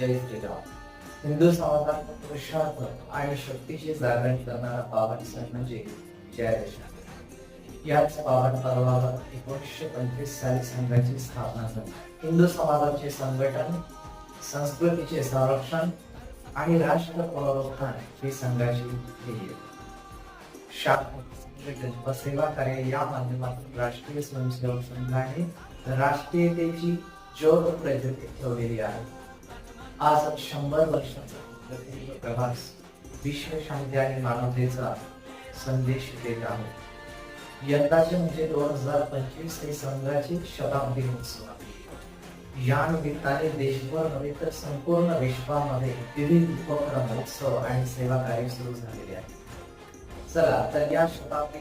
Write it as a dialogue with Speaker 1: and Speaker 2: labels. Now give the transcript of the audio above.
Speaker 1: जय श्रीराम. हिंदू समाजात पुरुषार्थ आणि शक्तीची जागरण करणारा पावन सण म्हणजे विजयादशमी. याच पावन पर्वावर 1925 साली संघाची स्थापना झाली. हिंदू समाजाचे संघटन, संस्कृतीचे संरक्षण आणि राष्ट्र पुनरुत्थान ही संघाची ध्येय. शासन व सेवा कार्य या माध्यमातून राष्ट्रीय स्वयंसेवक संघाने राष्ट्रीयतेची ज्योत प्रज्वलित ठेवलेली आहे. आज 100 वर्षाचा प्रवास विश्व शांती आणि मानवतेचा संदेश देत आहे. यंदाचे म्हणजे 2025 हे संघाची शताब्दी उत्सव आहे. या निमित्ताने देशभर नव्हे तर संपूर्ण विश्वामध्ये विविध उपक्रम, उत्सव आणि सेवा कार्य सुरू झालेले आहे. चला तर या शताब्दी